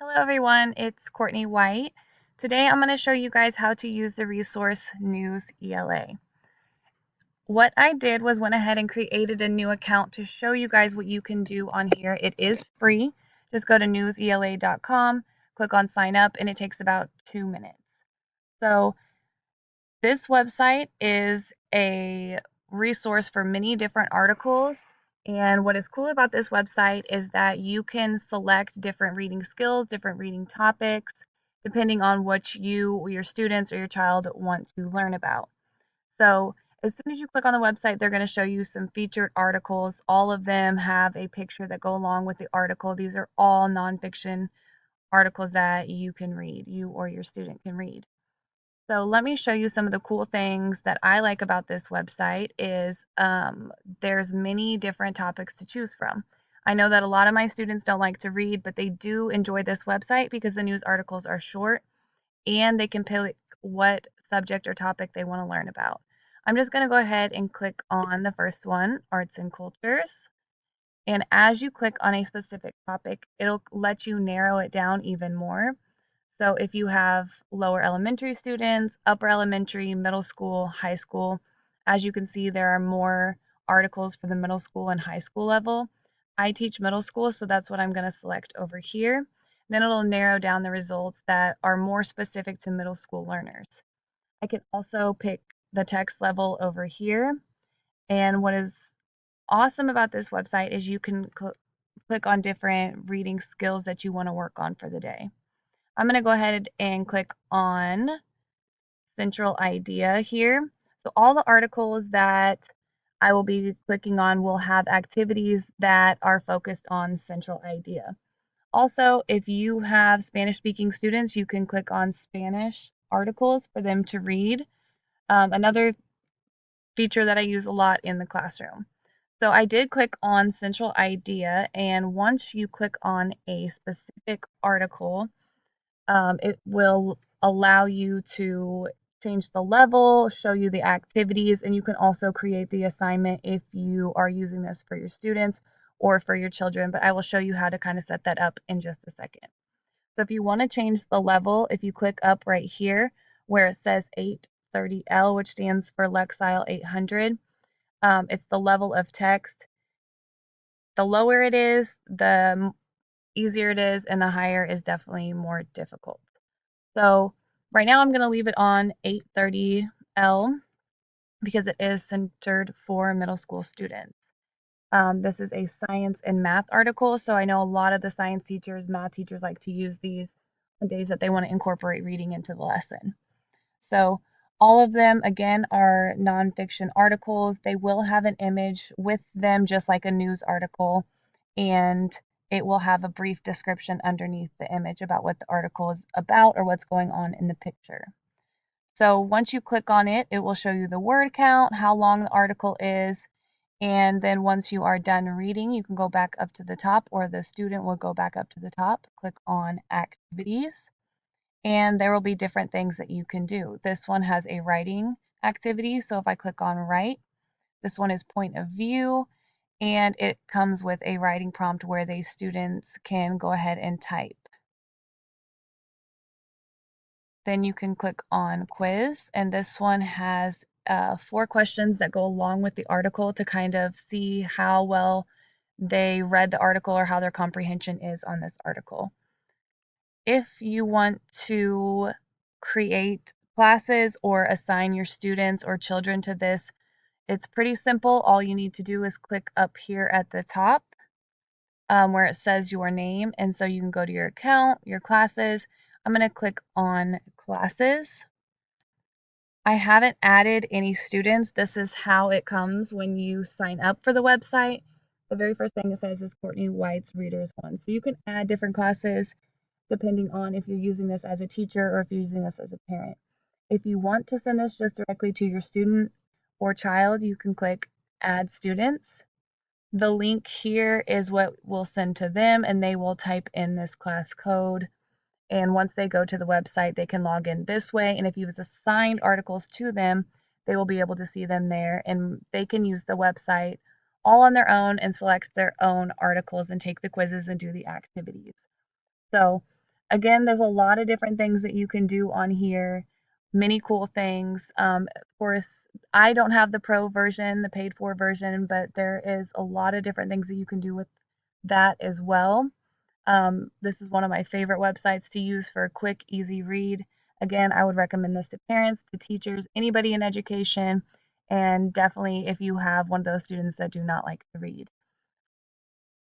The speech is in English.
Hello everyone, it's Courtney White. Today I'm going to show you guys how to use the resource News ELA. What I did was went ahead and created a new account to show you guys what you can do on here. It is free. Just go to newsela.com, click on sign up, and it takes about 2 minutes. So this website is a resource for many different articles. And what is cool about this website is that you can select different reading skills, different reading topics, depending on what you or your students or your child want to learn about. So as soon as you click on the website, they're going to show you some featured articles. All of them have a picture that go along with the article. These are all nonfiction articles that you can read, you or your student can read. So let me show you some of the cool things that I like about this website is there's many different topics to choose from. I know that a lot of my students don't like to read, but they do enjoy this website because the news articles are short and they can pick what subject or topic they want to learn about. I'm just going to go ahead and click on the first one, arts and cultures. And as you click on a specific topic, it'll let you narrow it down even more. So if you have lower elementary students, upper elementary, middle school, high school, as you can see, there are more articles for the middle school and high school level. I teach middle school, so that's what I'm going to select over here. Then it'll narrow down the results that are more specific to middle school learners. I can also pick the text level over here. And what is awesome about this website is you can click on different reading skills that you want to work on for the day. I'm going to go ahead and click on Central Idea here. So all the articles that I will be clicking on will have activities that are focused on Central Idea. Also, if you have Spanish speaking students, you can click on Spanish articles for them to read. Another feature that I use a lot in the classroom. So I did click on Central Idea, and once you click on a specific article, it will allow you to change the level, show you the activities, and you can also create the assignment if you are using this for your students or for your children, but I will show you how to kind of set that up in just a second. So if you want to change the level, if you click up right here where it says 830L, which stands for Lexile 800, it's the level of text. The lower it is, the easier it is, and the higher is definitely more difficult. So right now I'm going to leave it on 830L because it is centered for middle school students. This is a science and math article, so I know a lot of the science teachers, math teachers like to use these on days that they want to incorporate reading into the lesson. So all of them, again, are nonfiction articles. They will have an image with them, just like a news article, and it will have a brief description underneath the image about what the article is about or what's going on in the picture. So once you click on it, it will show you the word count, how long the article is, and then once you are done reading, you can go back up to the top, or the student will go back up to the top, click on activities, and there will be different things that you can do. This one has a writing activity, so if I click on write, this one is point of view, and it comes with a writing prompt where the students can go ahead and type. Then you can click on quiz, and this one has 4 questions that go along with the article to kind of see how well they read the article or how their comprehension is on this article. If you want to create classes or assign your students or children to this, it's pretty simple. All you need to do is click up here at the top where it says your name. And so you can go to your account, your classes. I'm going to click on classes. I haven't added any students. This is how it comes when you sign up for the website. The very first thing it says is Courtney White's Readers One. So you can add different classes depending on if you're using this as a teacher or if you're using this as a parent. If you want to send this just directly to your student or child, you can click Add Students. The link here is what we'll send to them, and they will type in this class code. And once they go to the website, they can log in this way. And if you've assigned articles to them, they will be able to see them there, and they can use the website all on their own and select their own articles and take the quizzes and do the activities. So Again, there's a lot of different things that you can do on here, many cool things. Of course, I don't have the pro version, the paid for version, but there is a lot of different things that you can do with that as well. This is one of my favorite websites to use for a quick, easy read. Again, I would recommend this to parents, to teachers, anybody in education, and definitely if you have one of those students that do not like to read.